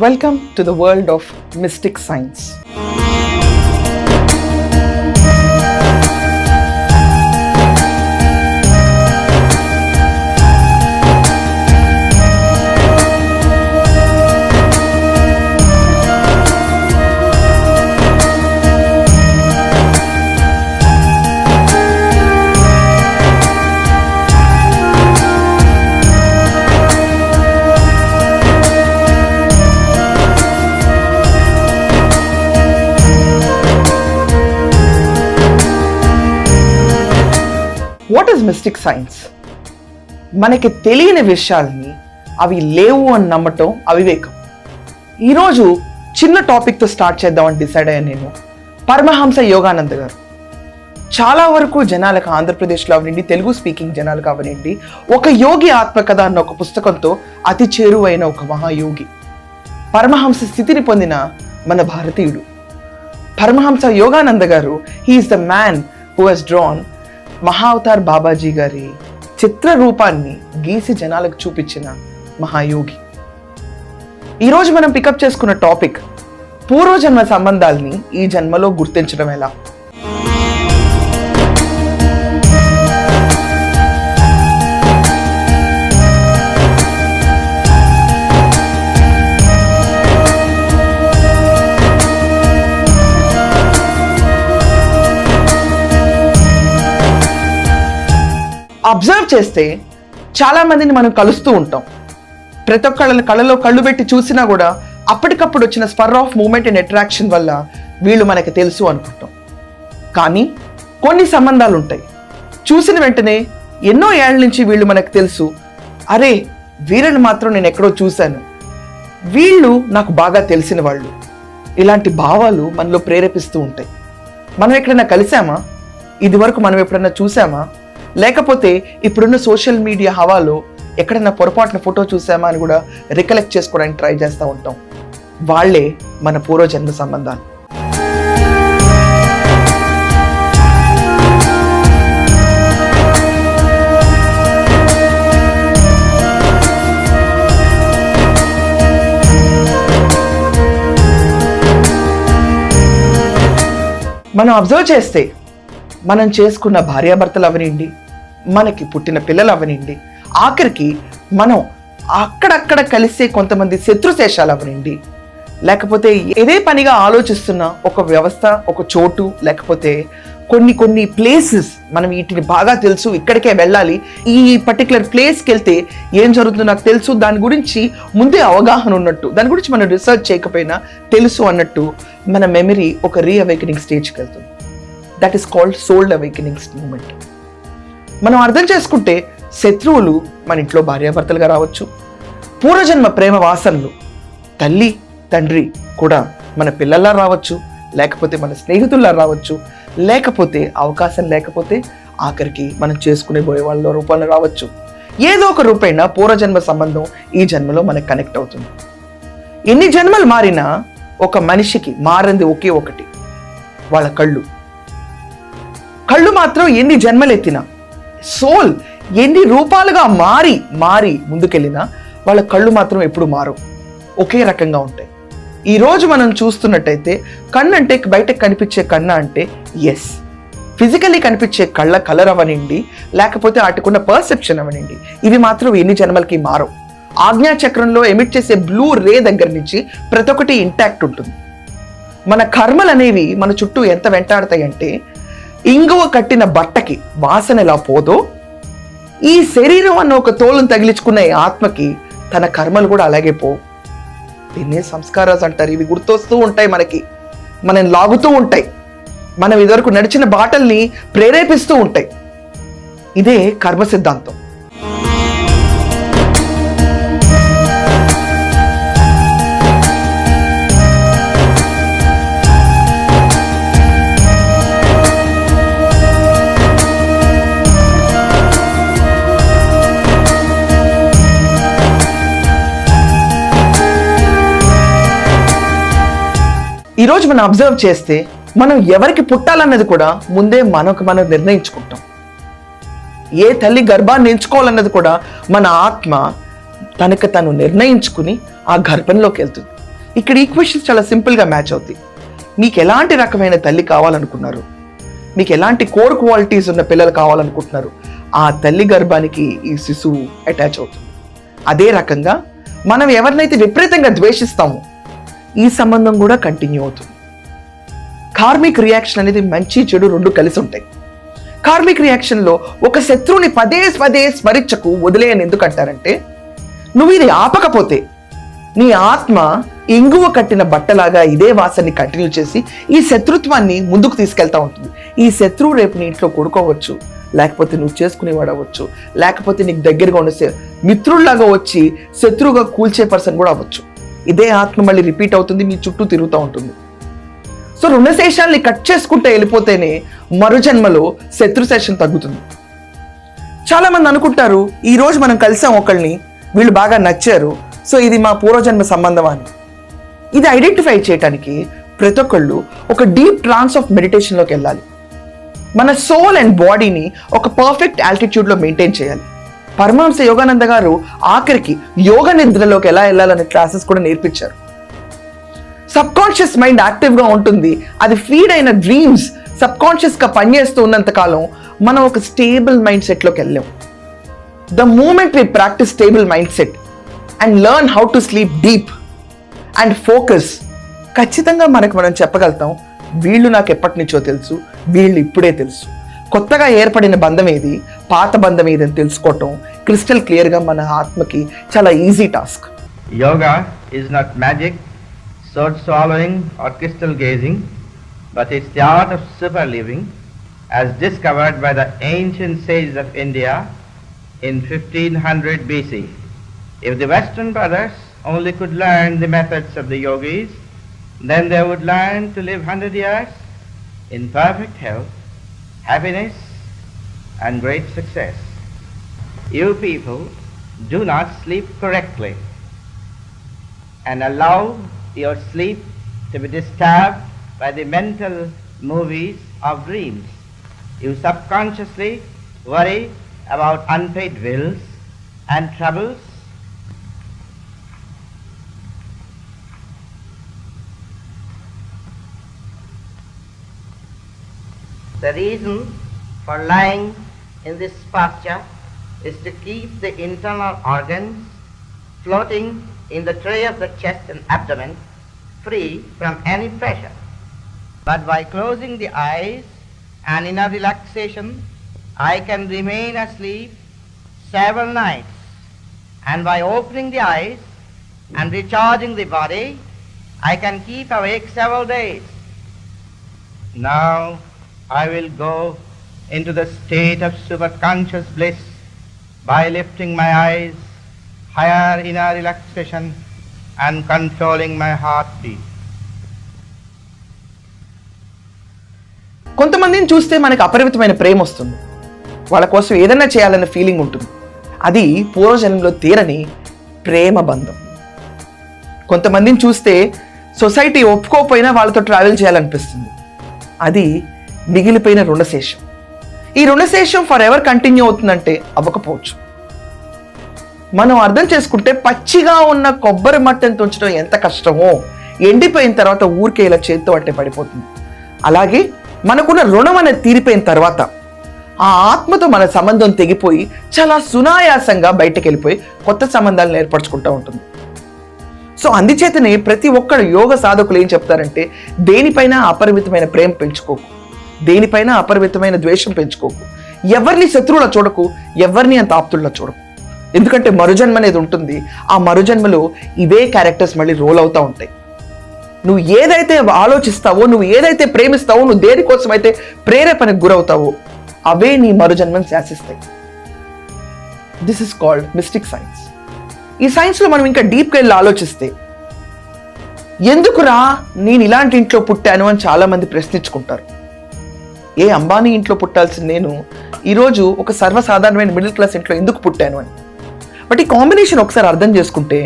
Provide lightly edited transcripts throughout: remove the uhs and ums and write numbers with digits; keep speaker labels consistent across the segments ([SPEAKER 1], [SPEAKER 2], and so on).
[SPEAKER 1] Welcome to the world of mystic science. What is mystic science? మనకి తెలియని విషయాల్ని అవి లేవు అని నమ్మటం అవివేకం. ఈరోజు చిన్న టాపిక్తో స్టార్ట్ చేద్దామని డిసైడ్ అయ్యాను నేను. పరమహంస యోగానంద గారు చాలా వరకు జనాలకు, ఆంధ్రప్రదేశ్లో అవనండి, తెలుగు స్పీకింగ్ జనాలకు అవనండి, ఒక యోగి ఆత్మకథ అన్న ఒక పుస్తకంతో అతి చేరువైన ఒక మహాయోగి, పరమహంస స్థితిని పొందిన మన భారతీయుడు పరమహంస యోగానంద గారు. He's the man who has drawn Mahavatar Babaji గారి చిత్ర రూపాన్ని గీసి జనాలకు చూపించిన మహాయోగి. ఈరోజు మనం పికప్ చేసుకున్న టాపిక్ పూర్వజన్మ సంబంధాలని ఈ జన్మలో గుర్తించడం ఎలా. అబ్జర్వ్ చేస్తే చాలా మందిని మనం కలుస్తూ ఉంటాం. ప్రతి ఒక్కళ్ళ కళ్ళలో కళ్ళు పెట్టి చూసినా కూడా అప్పటికప్పుడు వచ్చిన spur of moment and attraction వల్ల వీళ్ళు మనకి తెలుసు అనుకుంటాం. కానీ కొన్ని సంబంధాలు ఉంటాయి, చూసిన వెంటనే ఎన్నో ఏళ్ళ నుంచి వీళ్ళు మనకు తెలుసు, అరే వీళ్ళని మాత్రం నేను ఎక్కడో చూశాను, వీళ్ళు నాకు బాగా తెలిసిన వాళ్ళు. ఇలాంటి భావాలు మనలో ప్రేరేపిస్తూ ఉంటాయి. మనం ఎక్కడైనా కలిసామా? ఇది వరకు మనం ఎప్పుడైనా చూసామా? లేకపోతే ఇప్పుడున్న సోషల్ మీడియా హవాలో ఎక్కడైనా పొరపాటున ఫోటో చూసామా అని కూడా రికలెక్ట్ చేసుకోవడానికి ట్రై చేస్తూ ఉంటాం. వాళ్ళే మన పూర్వజన్మ సంబంధాలు. మనం అబ్జర్వ్ చేస్తే మనం చేసుకున్న భార్యాభర్తలు అవనండి, మనకి పుట్టిన పిల్లలు అవనండి, ఆఖరికి మనం అక్కడక్కడ కలిసే కొంతమంది శత్రుశేషాలు అవనండి, లేకపోతే ఏదే పనిగా ఆలోచిస్తున్న ఒక వ్యవస్థ, ఒక చోటు, లేకపోతే కొన్ని ప్లేసెస్ మనం వీటిని బాగా తెలుసు, ఇక్కడికే వెళ్ళాలి, ఈ పర్టికులర్ ప్లేస్కి వెళ్తే ఏం జరుగుతుందో నాకు తెలుసు, దాని గురించి ముందే అవగాహన ఉన్నట్టు, దాని గురించి మనం రీసెర్చ్ చేయకపోయినా తెలుసు అన్నట్టు మన మెమరీ ఒక రీఅవేకనింగ్ స్టేజ్కి వెళ్తుంది. That is called soul awakening moment. మనం అర్థం చేసుకుంటే శత్రువులు మన ఇంట్లో భార్యాభర్తలుగా రావచ్చు, పూర్వజన్మ ప్రేమ వాసనలు తల్లి తండ్రి కూడా మన పిల్లల్లా రావచ్చు, లేకపోతే మన స్నేహితుల్లా రావచ్చు, లేకపోతే అవకాశం లేకపోతే ఆఖరికి మనం చేసుకునే పోయే వాళ్ళ రూపంలో రావచ్చు. ఏదో ఒక రూపేణ పూర్వజన్మ సంబంధం ఈ జన్మలో మనకు కనెక్ట్ అవుతుంది. ఎన్ని జన్మలు మారినా ఒక మనిషికి మారింది ఒకే ఒకటి, వాళ్ళ కళ్ళు మాత్రం ఎన్ని జన్మలెత్తినా, సోల్ ఎన్ని రూపాలుగా మారి ముందుకెళ్ళినా వాళ్ళ కళ్ళు మాత్రం ఎప్పుడు మారవు, ఒకే రకంగా ఉంటాయి. ఈరోజు మనం చూస్తున్నట్టయితే కన్ను అంటే బయటకు కనిపించే కన్ను అంటే ఎస్, ఫిజికల్లీ కనిపించే కళ్ళ కలర్ అవనండి, లేకపోతే వాటికున్న పర్సెప్షన్ అవనండి, ఇవి మాత్రం ఎన్ని జన్మలకి మారవు. ఆజ్ఞాచక్రంలో ఎమిట్ చేసే బ్లూ రే దగ్గర నుంచి ప్రతి ఒక్కటి ఇంటాక్ట్ ఉంటుంది. మన కర్మలు అనేవి మన చుట్టూ ఎంత వెంటాడతాయి అంటే, ఇంగువ కట్టిన బట్టకి వాసన ఎలా పోదో, ఈ శరీరం అన్న ఒక తోలును తగిలించుకున్న ఈ ఆత్మకి తన కర్మలు కూడా అలాగే పోవు. దీన్నే సంస్కారాలు అంటారు. ఇవి గుర్తొస్తూ ఉంటాయి మనకి, మనం లాగుతూ ఉంటాయి, మనం ఇదివరకు నడిచిన బాటల్ని ప్రేరేపిస్తూ ఉంటాయి. ఇదే కర్మ సిద్ధాంతం. ఈరోజు మనం అబ్జర్వ్ చేస్తే మనం ఎవరికి పుట్టాలన్నది కూడా ముందే మనం నిర్ణయించుకుంటాం. ఏ తల్లి గర్భాన్ని ఎంచుకోవాలన్నది కూడా మన ఆత్మ తనకు తను నిర్ణయించుకుని ఆ గర్భంలోకి వెళ్తుంది. ఇక్కడ ఈక్వేషన్స్ చాలా సింపుల్గా మ్యాచ్ అవుతాయి. మీకు ఎలాంటి రకమైన తల్లి కావాలనుకున్నారు, మీకు ఎలాంటి కోర్ క్వాలిటీస్ ఉన్న పిల్లలు కావాలనుకుంటున్నారు, ఆ తల్లి గర్భానికి ఈ శిశువు అటాచ్ అవుతుంది. అదే రకంగా మనం ఎవరినైతే విపరీతంగా ద్వేషిస్తామో ఈ సంబంధం కూడా కంటిన్యూ అవుతుంది. కార్మిక్ రియాక్షన్ అనేది మంచి చెడు రెండు కలిసి ఉంటాయి. కార్మిక్ రియాక్షన్లో ఒక శత్రువుని పదే పదే స్మరించకు వదిలేయని ఎందుకు అంటారంటే, నువ్వు ఇది ఆపకపోతే నీ ఆత్మ ఇంగువ కట్టిన బట్టలాగా ఇదే వాసనని కంటిన్యూ చేసి ఈ శత్రుత్వాన్ని ముందుకు తీసుకెళ్తా ఉంటుంది. ఈ శత్రువు రేపు నీ ఇంట్లో కొడుకోవచ్చు, లేకపోతే నువ్వు చేసుకునేవాడు అవ్వచ్చు, లేకపోతే నీకు దగ్గరగా ఉండే మిత్రుల్లాగా వచ్చి శత్రువుగా కూల్చే పర్సన్ కూడా అవ్వచ్చు. ఇదే ఆత్మ మళ్ళీ రిపీట్ అవుతుంది, మీ చుట్టూ తిరుగుతూ ఉంటుంది. సో రుణశేషాల్ని కట్ చేసుకుంటే వెళ్ళిపోతేనే మరుజన్మలో శత్రుశేషం తగ్గుతుంది. చాలా మంది అనుకుంటారు, ఈ రోజు మనం కలిసాం ఒకళ్ళని, వీళ్ళు బాగా నచ్చారు, సో ఇది మా పూర్వజన్మ సంబంధం అని. ఇది ఐడెంటిఫై చేయడానికి ప్రతి ఒక్కళ్ళు ఒక డీప్ ట్రాన్స్ ఆఫ్ మెడిటేషన్లోకి వెళ్ళాలి. మన సోల్ అండ్ బాడీని ఒక పర్ఫెక్ట్ ఆల్టిట్యూడ్లో మెయింటైన్ చేయాలి. పరమహంస యోగానంద గారు ఆఖరికి యోగ నిద్రలోకి ఎలా వెళ్ళాలనే క్లాసెస్ కూడా నేర్పించారు. సబ్ కాన్షియస్ మైండ్ యాక్టివ్గా ఉంటుంది. అది ఫీడ్ అయిన డ్రీమ్స్ సబ్ కాన్షియస్గా పనిచేస్తూ ఉన్నంత కాలం మనం ఒక స్టేబుల్ మైండ్ సెట్లోకి వెళ్ళాం. The moment we practise stable mindset and learn how to sleep deep and focus, ఖచ్చితంగా మనం చెప్పగలుగుతాం, వీళ్ళు నాకు ఎప్పటి నుంచో తెలుసు, వీళ్ళు ఇప్పుడే తెలుసు. కొత్తగా ఏర్పడిన బంధం ఏది, పాత బంధం ఏది అని తెలుసుకోవటం క్రిస్టల్ క్లియర్గా మన ఆత్మకి చాలా easy task.
[SPEAKER 2] Yoga is not magic, sword swallowing or crystal gazing, but it's the art of super living as discovered by the ancient sages of India in 1500 BC. If the Western brothers only could learn the methods of the yogis, then they would learn to live 100 years in perfect health, happiness and great success. You people do not sleep correctly and allow your sleep to be disturbed by the mental movies of dreams. You subconsciously worry about unpaid bills and troubles. The reason for lying in this posture is to keep the internal organs floating in the tray of the chest and abdomen free from any pressure. But by closing the eyes and in a relaxation, I can remain asleep several nights. And by opening the eyes and recharging the body, I can keep awake several days. Now I will go into the state of superconscious bliss by lifting my eyes higher in a relaxation and controlling my heartbeat.
[SPEAKER 1] కొంతమందిని చూస్తే మనకు అపరిమితమైన ప్రేమ వస్తుంది, వాళ్ళ కోసం ఏదైనా చేయాలన్న feeling ఉంటుంది. అది పూర్వజన్మలో తీరని ప్రేమ బంధం. కొంతమందిని చూస్తే సొసైటీ ఒప్పుకోకపోయినా వాళ్ళతో ట్రావెల్ చేయాలనిపిస్తుంది. అది మిగిలిపోయిన రుణశేషం. ఈ రుణశేషం ఫర్ ఎవర్ కంటిన్యూ అవుతుందంటే అవ్వకపోవచ్చు. మనం అర్థం చేసుకుంటే పచ్చిగా ఉన్న కొబ్బరి మట్టను తుంచడం ఎంత కష్టమో ఎండిపోయిన తర్వాత ఊరికే ఇలా చేత్తో అట్టే పడిపోతుంది. అలాగే మనకున్న రుణం అనేది తీరిపోయిన తర్వాత ఆ ఆత్మతో మన సంబంధం తెగిపోయి చాలా సునాయాసంగా బయటకు వెళ్ళిపోయి కొత్త సంబంధాలను ఏర్పరచుకుంటూ ఉంటుంది. సో అందుచేతనే ప్రతి ఒక్కరు యోగ సాధకులు ఏం చెప్తారంటే, దేనిపైన అపరిమితమైన ప్రేమ పెంచుకోకు, దేనిపైన అపరిమితమైన ద్వేషం పెంచుకోకు, ఎవరిని శత్రువులా చూడకు, ఎవరిని అంత ఆప్తుల్లా చూడకు. ఎందుకంటే మరుజన్మ అనేది ఉంటుంది. ఆ మరుజన్మలో ఇవే క్యారెక్టర్స్ మళ్ళీ రోల్ అవుతూ ఉంటాయి. నువ్వు ఏదైతే ఆలోచిస్తావో, నువ్వు ఏదైతే ప్రేమిస్తావో, నువ్వు దేనికోసం అయితే ప్రేరేపణకు గురవుతావో అవే నీ మరుజన్మను శాసిస్తాయి. This is called mystic science. ఈ సైన్స్లో మనం ఇంకా డీప్గా వెళ్ళి ఆలోచిస్తే, ఎందుకురా నేను ఇలాంటి ఇంట్లో పుట్టాను అని చాలామంది ప్రశ్నించుకుంటారు. ఏ అంబానీ ఇంట్లో పుట్టాల్సిన నేను ఈరోజు ఒక సర్వసాధారణమైన మిడిల్ క్లాస్ ఇంట్లో ఎందుకు పుట్టాను అని. బట్ ఈ కాంబినేషన్ ఒకసారి అర్థం చేసుకుంటే,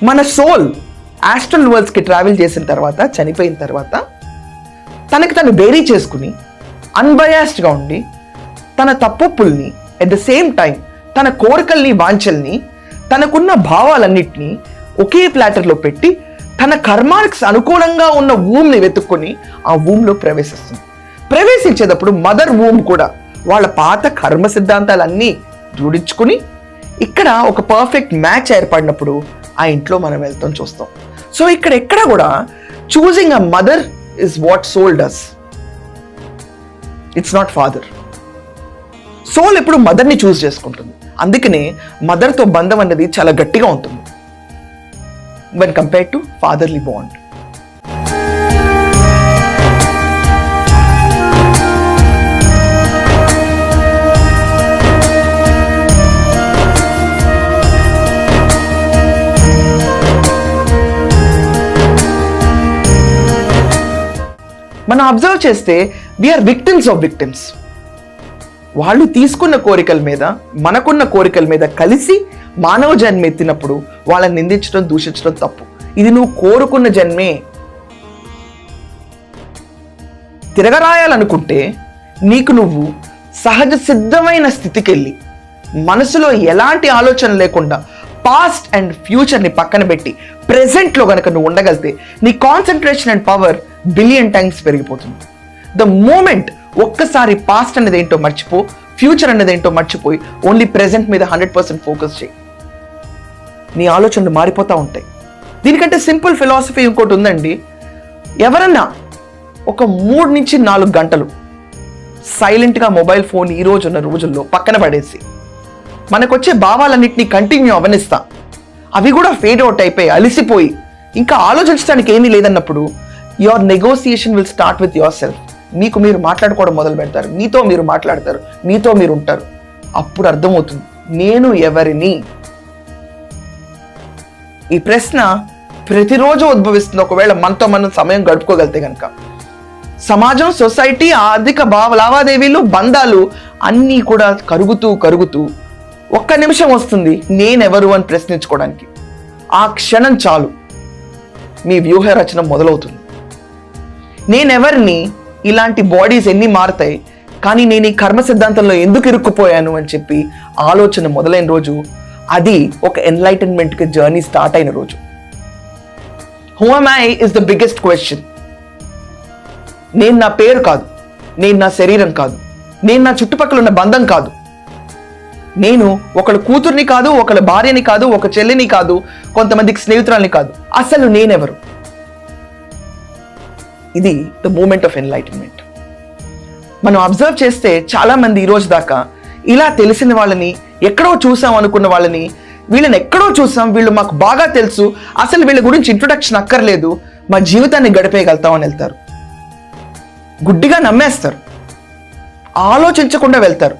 [SPEAKER 1] మన సోల్ ఆస్ట్రల్ వరల్డ్స్కి ట్రావెల్ చేసిన తర్వాత, చనిపోయిన తర్వాత తనకి తను బేరీ చేసుకుని అన్బయాస్డ్గా ఉండి తన తప్పుల్ని అట్ ద సేమ్ టైం తన కోరికల్ని, వాంఛల్ని, తనకున్న భావాలన్నింటినీ ఒకే ప్లాటర్లో పెట్టి తన కర్మానికి అనుకూలంగా ఉన్న ఊమ్ని వెతుక్కొని ఆ ఊమ్లో ప్రవేశిస్తుంది. ప్రవేశించేటప్పుడు మదర్ ఊమ్ కూడా వాళ్ళ పాత కర్మ సిద్ధాంతాలన్నీ జోడించుకుని ఇక్కడ ఒక పర్ఫెక్ట్ మ్యాచ్ ఏర్పడినప్పుడు ఆ ఇంట్లో మనం వెళ్తాం చూస్తాం. సో ఇక్కడ ఎక్కడ కూడా choosing a mother is what soul does, it's not father. Soul ఎప్పుడు మదర్ని చూస్ చేసుకుంటుంది. అందుకనే మదర్తో బంధం అనేది చాలా గట్టిగా ఉంటుంది when compared to fatherly bond. మనం అబ్జర్వ్ చేస్తే వీఆర్ విక్టిమ్స్ ఆఫ్ విక్టిమ్స్. వాళ్ళు తీసుకున్న కోరికల మీద మనకున్న కోరికల మీద కలిసి మానవ జన్మ ఎత్తినప్పుడు వాళ్ళని నిందించడం, దూషించడం తప్పు. ఇది నువ్వు కోరుకున్న జన్మే. తిరగరాయాలనుకుంటే నీకు నువ్వు సహజ సిద్ధమైన స్థితికి వెళ్ళి మనసులో ఎలాంటి ఆలోచన లేకుండా పాస్ట్ అండ్ ఫ్యూచర్ని పక్కన పెట్టి ప్రెజెంట్లో కనుక నువ్వు ఉండగలితే నీ concentration and power billion times పెరిగిపోతుంది. ద మూమెంట్ ఒక్కసారి పాస్ట్ అనేది ఏంటో మర్చిపో, ఫ్యూచర్ అనేది ఏంటో మర్చిపోయి ఓన్లీ ప్రెజెంట్ మీద 100% ఫోకస్ చేయి. నీ ఆలోచనలు మారిపోతూ ఉంటాయి. దీనికంటే సింపుల్ ఫిలాసఫీ ఇంకోటి ఉందండి. ఎవరన్నా ఒక 3 నుంచి 4 గంటలు సైలెంట్గా మొబైల్ ఫోన్ ఈ రోజు ఉన్న రోజుల్లో పక్కన పడేసి మనకొచ్చే భావాలన్నింటినీ కంటిన్యూ అవనిస్తా, అవి కూడా ఫేడ్ అవుట్ అయిపోయి అలిసిపోయి ఇంకా ఆలోచించడానికి ఏమీ లేదన్నప్పుడు your negotiation will start with yourself. మీకు మీరు మాట్లాడుకోవడం మొదలు పెడతారు, మీతో మీరు మాట్లాడతారు, మీతో మీరు ఉంటారు. అప్పుడు అర్థమవుతుంది నేను ఎవరిని. ఈ ప్రశ్న ప్రతిరోజు ఉద్భవిస్తుంది. ఒకవేళ మనతో మనం సమయం గడుపుకోగలితే కనుక సమాజం, సొసైటీ, ఆర్థిక లావాదేవీలు, బంధాలు అన్నీ కూడా కరుగుతూ ఒక్క నిమిషం వస్తుంది నేనెవరు అని ప్రశ్నించుకోవడానికి. ఆ క్షణం చాలు మీ వ్యూహ రచన మొదలవుతుంది. నేనెవరిని, ఇలాంటి బాడీస్ ఎన్ని మారుతాయి, కానీ నేను ఈ కర్మ సిద్ధాంతంలో ఎందుకు ఇరుక్కుపోయాను అని చెప్పి ఆలోచన మొదలైన రోజు, అది ఒక ఎన్లైటన్మెంట్కి జర్నీ స్టార్ట్ అయిన రోజు. Who am I is the biggest question. నేను నా పేరు కాదు, నేను నా శరీరం కాదు, నేను నా చుట్టుపక్కల ఉన్న బంధం కాదు, నేను ఒకళ్ళ కూతుర్ని కాదు, ఒకళ్ళ భార్యని కాదు, ఒక చెల్లిని కాదు, కొంతమందికి స్నేహితురాల్ని కాదు. అసలు నేనెవరు? ఇది ద మూమెంట్ ఆఫ్ ఎన్లైటన్మెంట్. మనం అబ్జర్వ్ చేస్తే చాలా మంది ఈ రోజు దాకా ఇలా తెలిసిన వాళ్ళని, ఎక్కడో చూసాం అనుకున్న వాళ్ళని, వీళ్ళని ఎక్కడో చూసాం, వీళ్ళు మాకు బాగా తెలుసు, అసలు వీళ్ళ గురించి ఇంట్రొడక్షన్ అక్కర్లేదు, మా జీవితాన్ని గడిపేయగలుగుతాం అని వెళ్తారు. గుడ్డిగా నమ్మేస్తారు, ఆలోచించకుండా వెళ్తారు.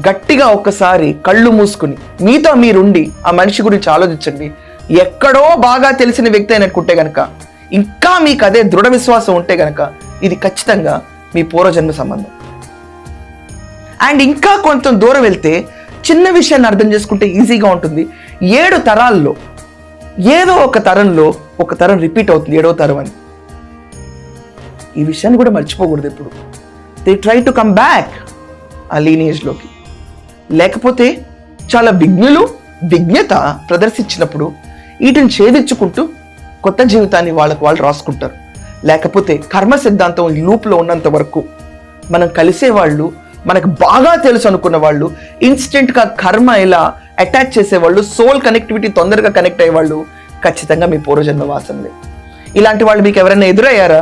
[SPEAKER 1] గట్టిగా ఒక్కసారి కళ్ళు మూసుకుని మీతో మీరుండి ఆ మనిషి గురించి ఆలోచించండి. ఎక్కడో బాగా తెలిసిన వ్యక్తి అయినట్టుకుంటే గనక, ఇంకా మీకు అదే దృఢ విశ్వాసం ఉంటే గనక, ఇది ఖచ్చితంగా మీ పూర్వజన్మ సంబంధం. అండ్ ఇంకా కొంత దూరం వెళ్తే చిన్న విషయాన్ని అర్థం చేసుకుంటే ఈజీగా ఉంటుంది. 7 తరాల్లో ఏదో ఒక తరంలో ఒక తరం రిపీట్ అవుతుంది, 7వ తరం అని. ఈ విషయాన్ని కూడా మర్చిపోకూడదు ఎప్పుడు. They try to come back ఆ లీనియేజ్లోకి. లేకపోతే చాలా విజ్ఞత ప్రదర్శించినప్పుడు వీటిని ఛేదించుకుంటూ కొత్త జీవితాన్ని వాళ్ళు రాసుకుంటారు. లేకపోతే కర్మ సిద్ధాంతం లూప్లో ఉన్నంత వరకు మనం కలిసేవాళ్ళు, మనకు బాగా తెలుసు అనుకున్న వాళ్ళు, ఇన్స్టెంట్గా కర్మ ఇలా అటాచ్ చేసేవాళ్ళు, సోల్ కనెక్టివిటీ తొందరగా కనెక్ట్ అయ్యేవాళ్ళు ఖచ్చితంగా మీ పూర్వజన్మ వాసనలే. ఇలాంటి వాళ్ళు మీకు ఎవరైనా ఎదురయ్యారా?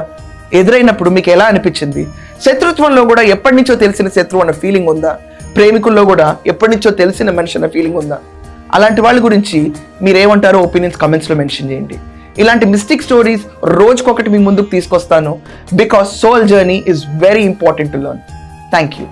[SPEAKER 1] ఎదురైనప్పుడు మీకు ఎలా అనిపించింది? శత్రుత్వంలో కూడా ఎప్పటి నుంచో తెలిసిన శత్రువు అన్న ఫీలింగ్ ఉందా? ప్రేమికుల్లో కూడా ఎప్పటి నుంచో తెలిసిన మనిషి అన్న ఫీలింగ్ ఉందా? అలాంటి వాళ్ళ గురించి మీరేమంటారో ఒపీనియన్స్ కమెంట్స్లో మెన్షన్ చేయండి. ఇలాంటి మిస్టిక్ స్టోరీస్ రోజుకొకటి మీ ముందుకు తీసుకొస్తాను. Because soul journey is very important to learn. Thank you.